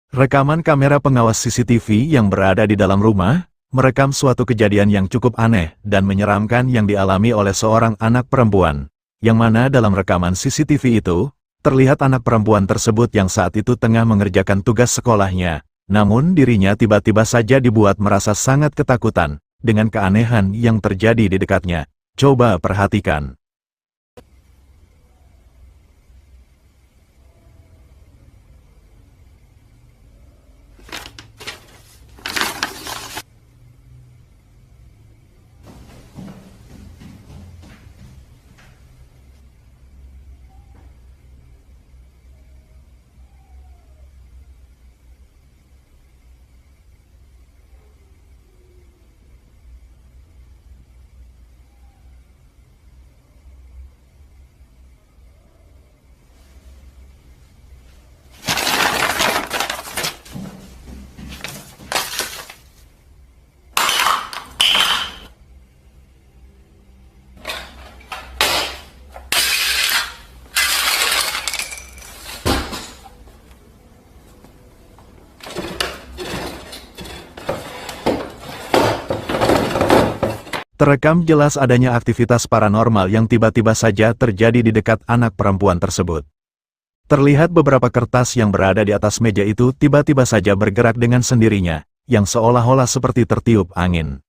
Rekaman kamera pengawas CCTV yang berada di dalam rumah, merekam suatu kejadian yang cukup aneh dan menyeramkan yang dialami oleh seorang anak perempuan. Yang mana dalam rekaman CCTV itu, terlihat anak perempuan tersebut yang saat itu tengah mengerjakan tugas sekolahnya. Namun dirinya tiba-tiba saja dibuat merasa sangat ketakutan, dengan keanehan yang terjadi di dekatnya. Coba perhatikan. Terekam jelas adanya aktivitas paranormal yang tiba-tiba saja terjadi di dekat anak perempuan tersebut. Terlihat beberapa kertas yang berada di atas meja itu tiba-tiba saja bergerak dengan sendirinya, yang seolah-olah seperti tertiup angin.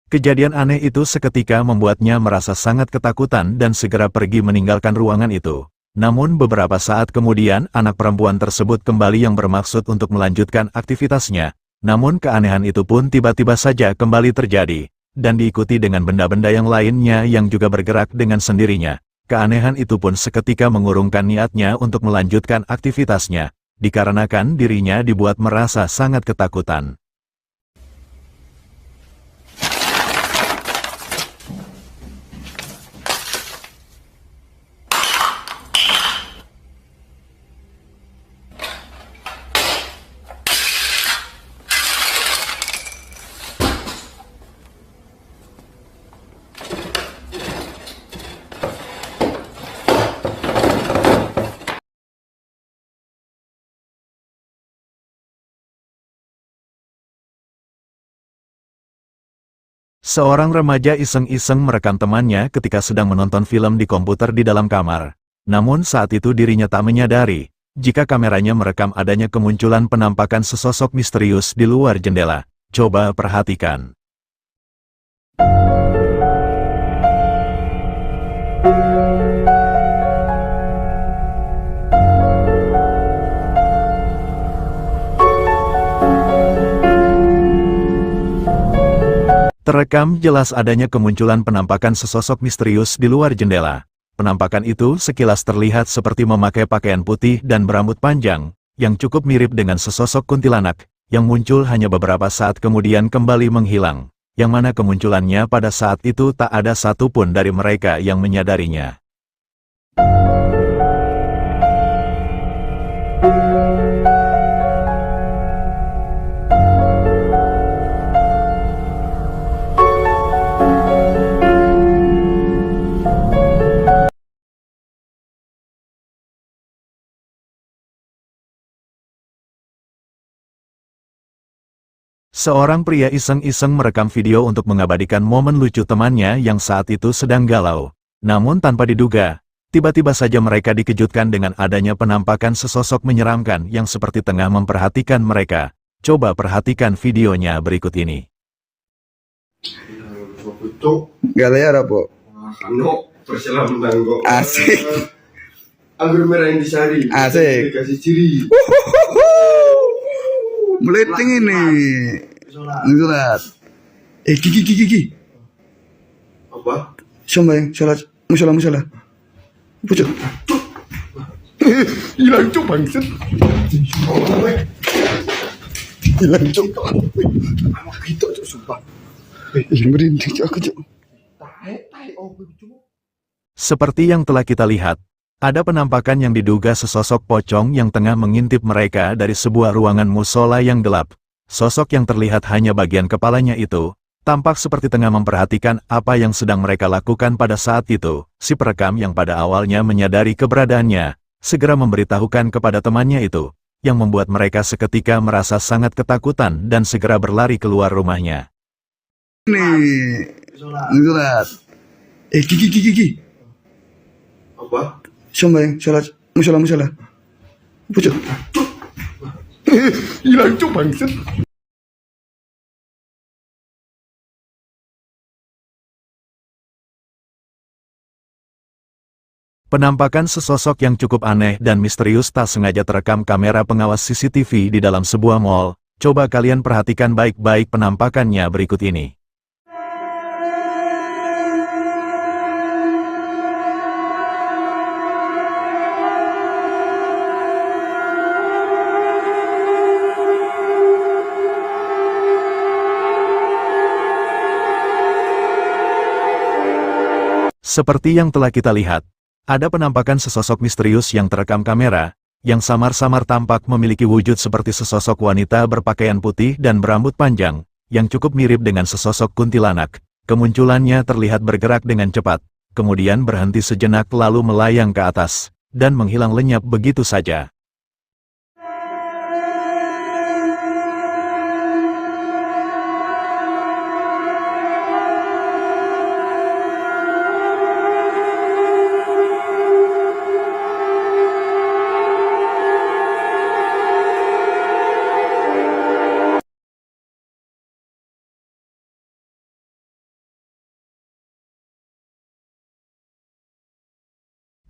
Kejadian aneh itu seketika membuatnya merasa sangat ketakutan dan segera pergi meninggalkan ruangan itu. Namun beberapa saat kemudian anak perempuan tersebut kembali yang bermaksud untuk melanjutkan aktivitasnya. Namun keanehan itu pun tiba-tiba saja kembali terjadi, dan diikuti dengan benda-benda yang lainnya yang juga bergerak dengan sendirinya. Keanehan itu pun seketika mengurungkan niatnya untuk melanjutkan aktivitasnya, dikarenakan dirinya dibuat merasa sangat ketakutan. Seorang remaja iseng-iseng merekam temannya ketika sedang menonton film di komputer di dalam kamar. Namun saat itu dirinya tak menyadari, jika kameranya merekam adanya kemunculan penampakan sesosok misterius di luar jendela. Coba perhatikan. Terekam jelas adanya kemunculan penampakan sesosok misterius di luar jendela. Penampakan itu sekilas terlihat seperti memakai pakaian putih dan berambut panjang, yang cukup mirip dengan sesosok kuntilanak, yang muncul hanya beberapa saat kemudian kembali menghilang, yang mana kemunculannya pada saat itu tak ada satupun dari mereka yang menyadarinya. Seorang pria iseng-iseng merekam video untuk mengabadikan momen lucu temannya yang saat itu sedang galau. Namun tanpa diduga, tiba-tiba saja mereka dikejutkan dengan adanya penampakan sesosok menyeramkan yang seperti tengah memperhatikan mereka. Coba perhatikan videonya berikut ini. Galera po. Kano, perselam nanggo. Asik. Anggur merah yang disari. Asik. Dikasih ciri. Meleting ini. Surat. Gigi. Apa? Sumbang, sholat. Musola. Pucuk. Hilang cuk bangset. Hilang cuk. Amak gitu cuk sumpah. Yang merinding cuk aku cuk. Seperti yang telah kita lihat, ada penampakan yang diduga sesosok pocong yang tengah mengintip mereka dari sebuah ruangan musola yang gelap. Sosok yang terlihat hanya bagian kepalanya itu, tampak seperti tengah memperhatikan apa yang sedang mereka lakukan pada saat itu. Si perekam yang pada awalnya menyadari keberadaannya, segera memberitahukan kepada temannya itu. yang membuat mereka seketika merasa sangat ketakutan dan segera berlari keluar rumahnya. Nih, ini surat. Gigi. Apa? Sembahyang, sholat, musola. Pucuk. Hilang cok bangsat. Penampakan sesosok yang cukup aneh dan misterius tak sengaja terekam kamera pengawas CCTV di dalam sebuah mall. Coba kalian perhatikan baik-baik penampakannya berikut ini. Seperti yang telah kita lihat, ada penampakan sesosok misterius yang terekam kamera, yang samar-samar tampak memiliki wujud seperti sesosok wanita berpakaian putih dan berambut panjang, yang cukup mirip dengan sesosok kuntilanak. Kemunculannya terlihat bergerak dengan cepat, kemudian berhenti sejenak lalu melayang ke atas, dan menghilang lenyap begitu saja.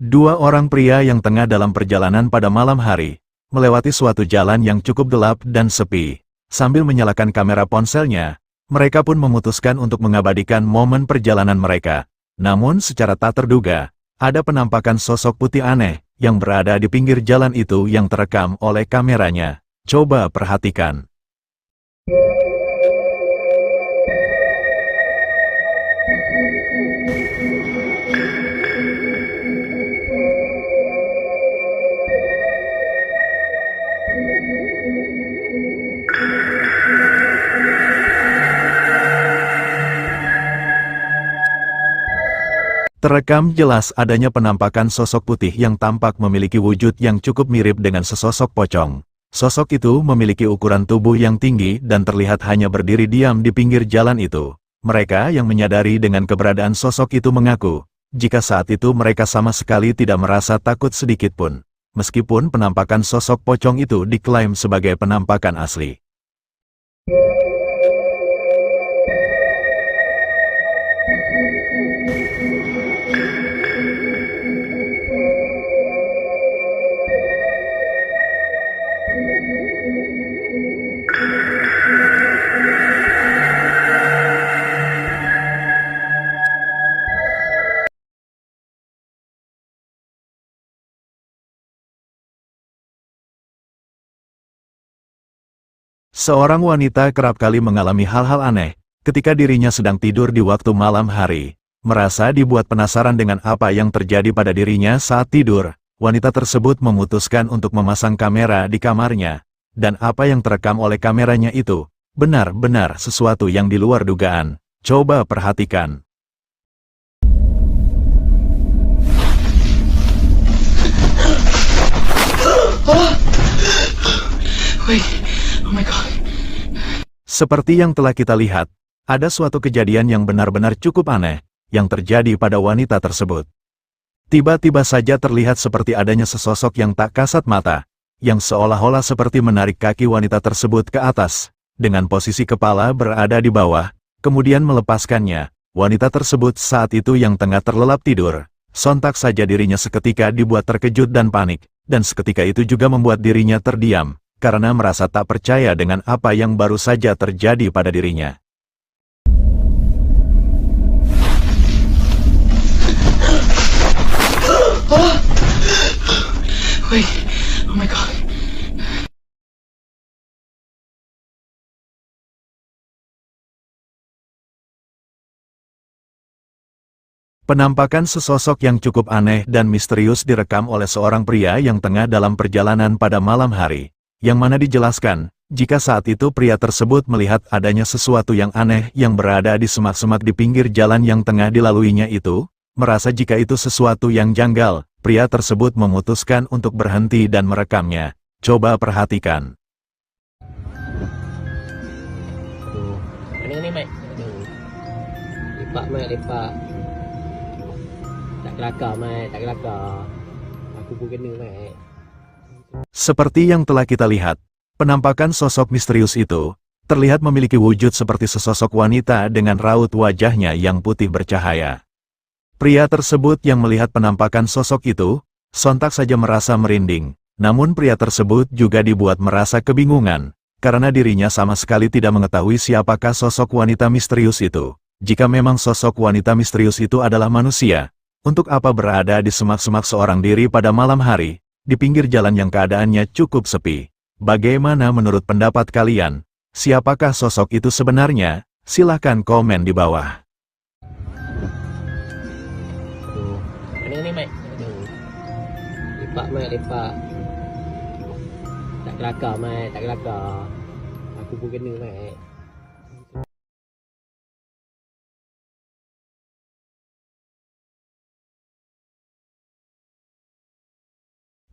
Dua orang pria yang tengah dalam perjalanan pada malam hari, melewati suatu jalan yang cukup gelap dan sepi. Sambil menyalakan kamera ponselnya, mereka pun memutuskan untuk mengabadikan momen perjalanan mereka. Namun secara tak terduga, ada penampakan sosok putih aneh yang berada di pinggir jalan itu yang terekam oleh kameranya. Coba perhatikan. Terekam jelas adanya penampakan sosok putih yang tampak memiliki wujud yang cukup mirip dengan sesosok pocong. Sosok itu memiliki ukuran tubuh yang tinggi dan terlihat hanya berdiri diam di pinggir jalan itu. Mereka yang menyadari dengan keberadaan sosok itu mengaku, jika saat itu mereka sama sekali tidak merasa takut sedikit pun. Meskipun penampakan sosok pocong itu diklaim sebagai penampakan asli. Seorang wanita kerap kali mengalami hal-hal aneh ketika dirinya sedang tidur di waktu malam hari. Merasa dibuat penasaran dengan apa yang terjadi pada dirinya saat tidur, wanita tersebut memutuskan untuk memasang kamera di kamarnya. Dan apa yang terekam oleh kameranya itu, benar-benar sesuatu yang di luar dugaan. Coba perhatikan. Oh my God. Seperti yang telah kita lihat, ada suatu kejadian yang benar-benar cukup aneh yang terjadi pada wanita tersebut. Tiba-tiba saja terlihat seperti adanya sesosok yang tak kasat mata, yang seolah-olah seperti menarik kaki wanita tersebut ke atas, dengan posisi kepala berada di bawah, kemudian melepaskannya. Wanita tersebut saat itu yang tengah terlelap tidur, sontak saja dirinya seketika dibuat terkejut dan panik, dan seketika itu juga membuat dirinya terdiam, karena merasa tak percaya dengan apa yang baru saja terjadi pada dirinya. Wait, oh my God. Penampakan sesosok yang cukup aneh dan misterius direkam oleh seorang pria yang tengah dalam perjalanan pada malam hari, yang mana dijelaskan, jika saat itu pria tersebut melihat adanya sesuatu yang aneh yang berada di semak-semak di pinggir jalan yang tengah dilaluinya itu, merasa jika itu sesuatu yang janggal, pria tersebut memutuskan untuk berhenti dan merekamnya. Coba perhatikan. Tuh. Ini Mek. Lipat Mek, lipat. Tak kelakar Mek, tak kelakar. Aku pun kena Mek. Seperti yang telah kita lihat, penampakan sosok misterius itu terlihat memiliki wujud seperti sesosok wanita dengan raut wajahnya yang putih bercahaya. Pria tersebut yang melihat penampakan sosok itu, sontak saja merasa merinding. Namun pria tersebut juga dibuat merasa kebingungan, karena dirinya sama sekali tidak mengetahui siapakah sosok wanita misterius itu. Jika memang sosok wanita misterius itu adalah manusia, untuk apa berada di semak-semak seorang diri pada malam hari, di pinggir jalan yang keadaannya cukup sepi? Bagaimana menurut pendapat kalian? Siapakah sosok itu sebenarnya? Silahkan komen di bawah. Tuh. Ini Mek. Lipat Mek, lipat. Tak kelakar Mek, tak kelakar. Aku pun kena Mek.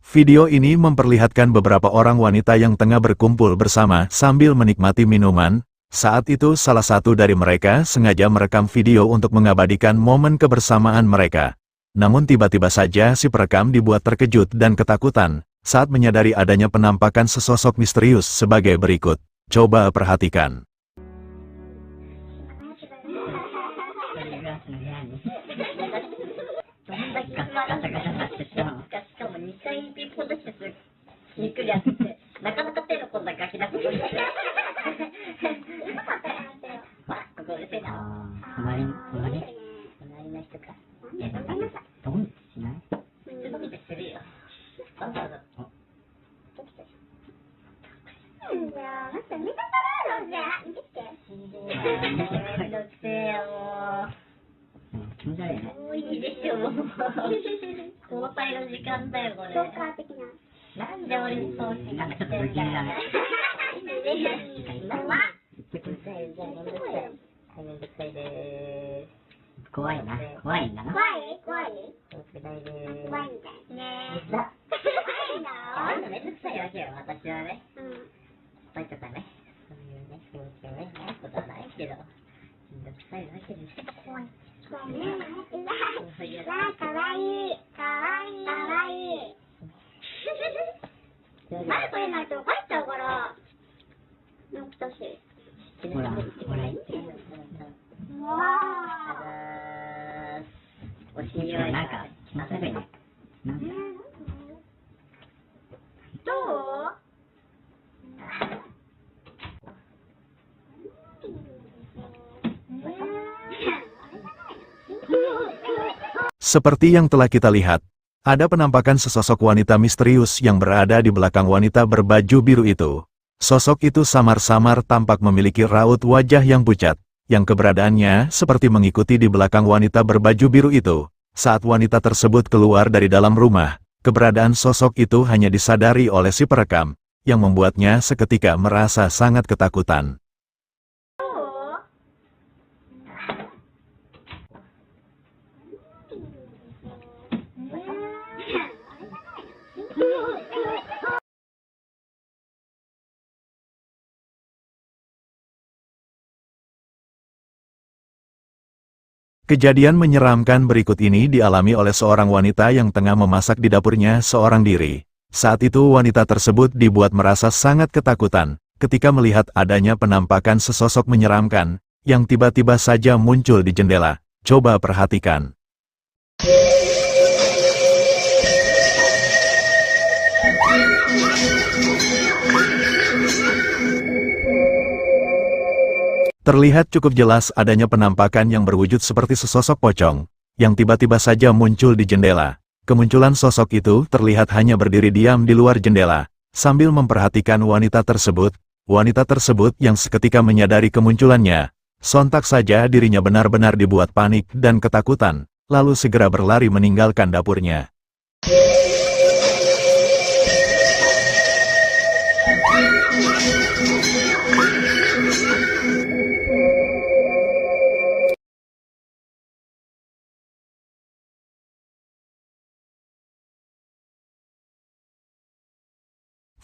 Video ini memperlihatkan beberapa orang wanita yang tengah berkumpul bersama sambil menikmati minuman. Saat itu salah satu dari mereka sengaja merekam video untuk mengabadikan momen kebersamaan mereka. Namun tiba-tiba saja si perekam dibuat terkejut dan ketakutan saat menyadari adanya penampakan sesosok misterius sebagai berikut. Coba perhatikan. Seperti yang telah kita lihat, ada penampakan sesosok wanita misterius yang berada di belakang wanita berbaju biru itu. Sosok itu samar-samar tampak memiliki raut wajah yang pucat, yang keberadaannya seperti mengikuti di belakang wanita berbaju biru itu. Saat wanita tersebut keluar dari dalam rumah, keberadaan sosok itu hanya disadari oleh si perekam, yang membuatnya seketika merasa sangat ketakutan. Kejadian menyeramkan berikut ini dialami oleh seorang wanita yang tengah memasak di dapurnya seorang diri. Saat itu wanita tersebut dibuat merasa sangat ketakutan ketika melihat adanya penampakan sesosok menyeramkan yang tiba-tiba saja muncul di jendela. Coba perhatikan. Terlihat cukup jelas adanya penampakan yang berwujud seperti sesosok pocong, yang tiba-tiba saja muncul di jendela. Kemunculan sosok itu terlihat hanya berdiri diam di luar jendela, sambil memperhatikan wanita tersebut. Wanita tersebut yang seketika menyadari kemunculannya, sontak saja dirinya benar-benar dibuat panik dan ketakutan, lalu segera berlari meninggalkan dapurnya.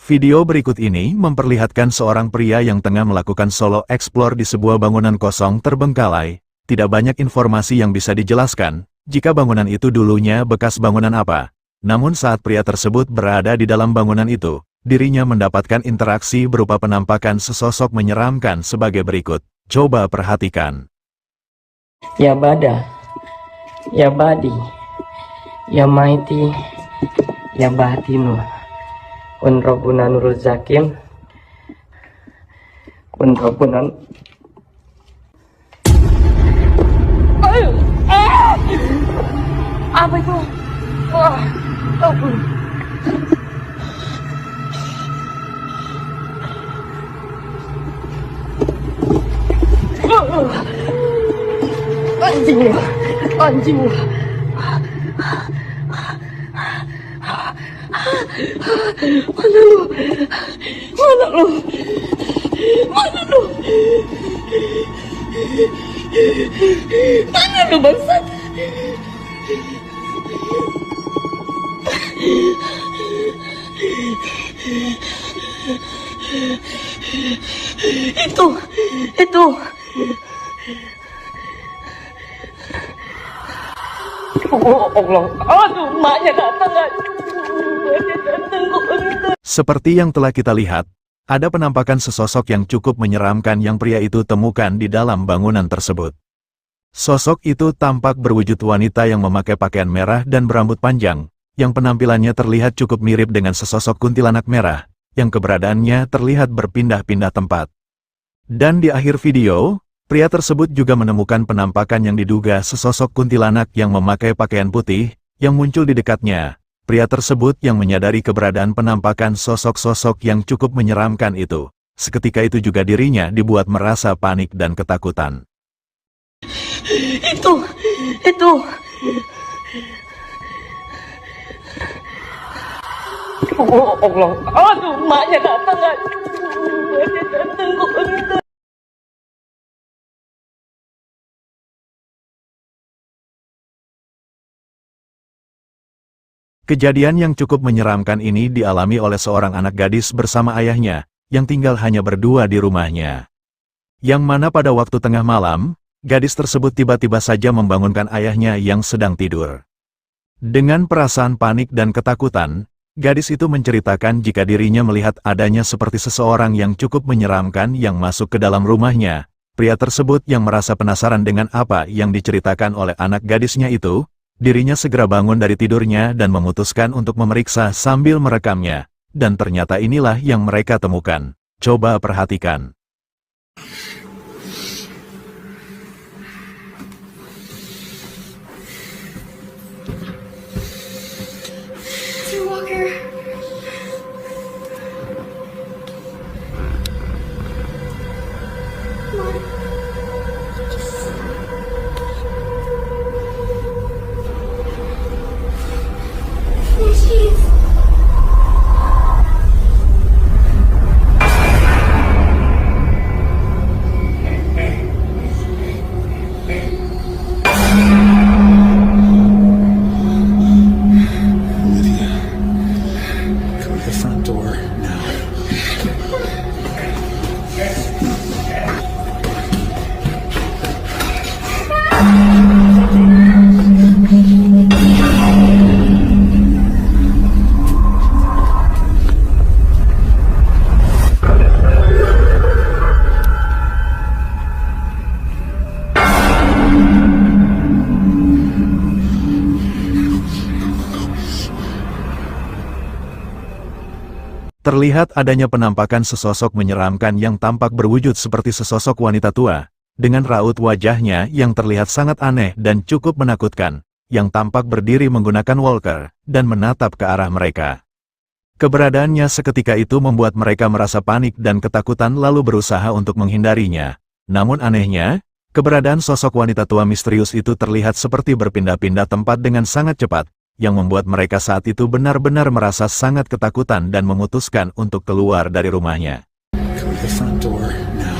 Video berikut ini memperlihatkan seorang pria yang tengah melakukan solo explore di sebuah bangunan kosong terbengkalai. Tidak banyak informasi yang bisa dijelaskan, jika bangunan itu dulunya bekas bangunan apa. Namun saat pria tersebut berada di dalam bangunan itu, dirinya mendapatkan interaksi berupa penampakan sesosok menyeramkan sebagai berikut. Coba perhatikan. Ya Bada, Ya Badi, Ya Maiti, Ya Batinu, Kun Rabbuna Nurul Zakim, Kun Rabbuna. Apa itu? Wah, ampun. Anjing, anjing. Mana lu? Mana lu? Mana lu? Mana lu bangsat? Itu. Oh Allah, aduh, maknya datang. Seperti yang telah kita lihat, ada penampakan sesosok yang cukup menyeramkan yang pria itu temukan di dalam bangunan tersebut. Sosok itu tampak berwujud wanita yang memakai pakaian merah dan berambut panjang, yang penampilannya terlihat cukup mirip dengan sesosok kuntilanak merah, yang keberadaannya terlihat berpindah-pindah tempat. Dan di akhir video, pria tersebut juga menemukan penampakan yang diduga sesosok kuntilanak yang memakai pakaian putih, yang muncul di dekatnya. Pria tersebut yang menyadari keberadaan penampakan sosok-sosok yang cukup menyeramkan itu. Seketika itu juga dirinya dibuat merasa panik dan ketakutan. Itu. Oh Allah, aduh, maknya datang. Kejadian yang cukup menyeramkan ini dialami oleh seorang anak gadis bersama ayahnya, yang tinggal hanya berdua di rumahnya. Yang mana pada waktu tengah malam, gadis tersebut tiba-tiba saja membangunkan ayahnya yang sedang tidur. Dengan perasaan panik dan ketakutan, gadis itu menceritakan jika dirinya melihat adanya seperti seseorang yang cukup menyeramkan yang masuk ke dalam rumahnya. Pria tersebut yang merasa penasaran dengan apa yang diceritakan oleh anak gadisnya itu, dirinya segera bangun dari tidurnya dan memutuskan untuk memeriksa sambil merekamnya. Dan ternyata inilah yang mereka temukan. Coba perhatikan. Walker. There she is. Go to the front door now. Terlihat adanya penampakan sesosok menyeramkan yang tampak berwujud seperti sesosok wanita tua, dengan raut wajahnya yang terlihat sangat aneh dan cukup menakutkan, yang tampak berdiri menggunakan walker, dan menatap ke arah mereka. Keberadaannya seketika itu membuat mereka merasa panik dan ketakutan lalu berusaha untuk menghindarinya. Namun anehnya, keberadaan sosok wanita tua misterius itu terlihat seperti berpindah-pindah tempat dengan sangat cepat, yang membuat mereka saat itu benar-benar merasa sangat ketakutan dan memutuskan untuk keluar dari rumahnya. Go to the front door now.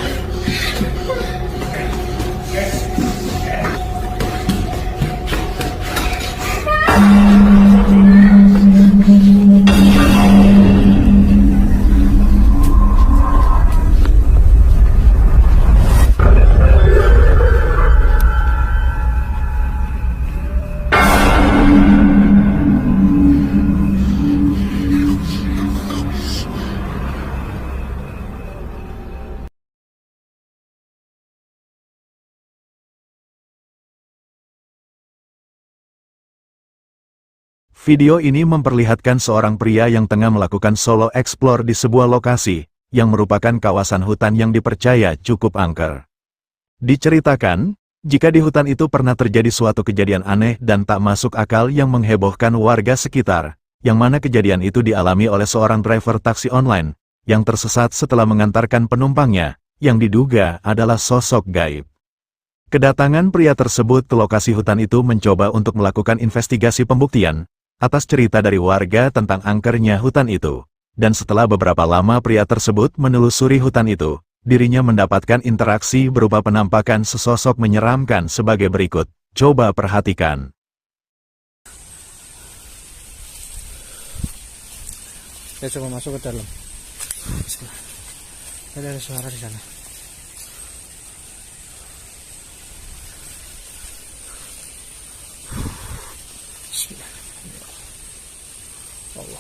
Video ini memperlihatkan seorang pria yang tengah melakukan solo explore di sebuah lokasi, yang merupakan kawasan hutan yang dipercaya cukup angker. Diceritakan, jika di hutan itu pernah terjadi suatu kejadian aneh dan tak masuk akal yang menghebohkan warga sekitar, yang mana kejadian itu dialami oleh seorang driver taksi online, yang tersesat setelah mengantarkan penumpangnya, yang diduga adalah sosok gaib. Kedatangan pria tersebut ke lokasi hutan itu mencoba untuk melakukan investigasi pembuktian, atas cerita dari warga tentang angkernya hutan itu. Dan setelah beberapa lama pria tersebut menelusuri hutan itu, dirinya mendapatkan interaksi berupa penampakan sesosok menyeramkan sebagai berikut. Coba perhatikan. Saya coba masuk ke dalam. Ada suara di sana. Allah.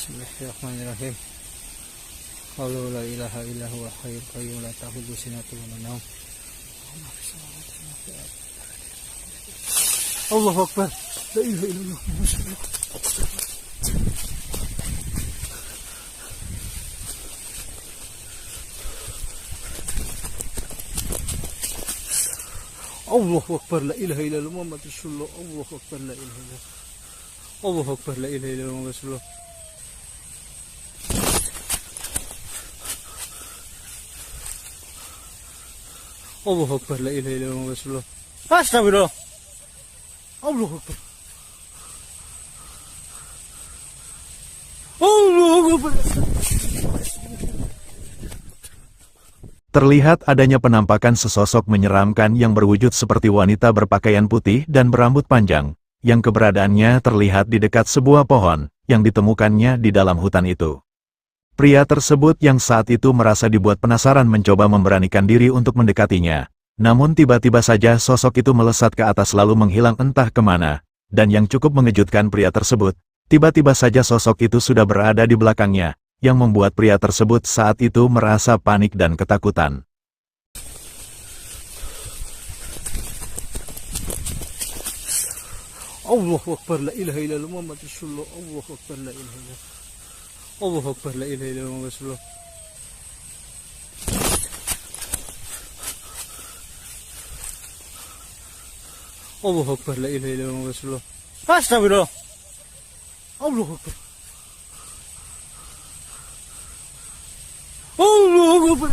Bismillahirrahmanirrahim. Qul la ilaha illa huwa hayyul qayyum la ta'khudhuhu sinatun wa la nawm. Allahu akbar. La ilaha illallah. Allahu akbar. La ilaha illallah Muhammadur Rasulullah. Allahu akbar. La ilaha illallah. Allahu akbar. La ilaha illallah Muhammadur Rasulullah. Allahu akbar. La ilaha illallah Muhammadur Rasulullah. Astagfirullah. Allahu akbar. Allahu akbar. Terlihat adanya penampakan sesosok menyeramkan yang berwujud seperti wanita berpakaian putih dan berambut panjang, yang keberadaannya terlihat di dekat sebuah pohon, yang ditemukannya di dalam hutan itu. Pria tersebut yang saat itu merasa dibuat penasaran mencoba memberanikan diri untuk mendekatinya. Namun tiba-tiba saja sosok itu melesat ke atas lalu menghilang entah kemana. Dan yang cukup mengejutkan pria tersebut, tiba-tiba saja sosok itu sudah berada di belakangnya, yang membuat pria tersebut saat itu merasa panik dan ketakutan. Allahu akbar. La ilaha illallah Muhammadur Rasulullah. Allahu akbar. La ilaha illallah. Allahu akbar. La ilaha illallah Muhammadur Rasulullah. Allahu akbar. La ilaha illallah Muhammadur Rasulullah. Astagfirullah. Allahu akbar. Allahu akbar.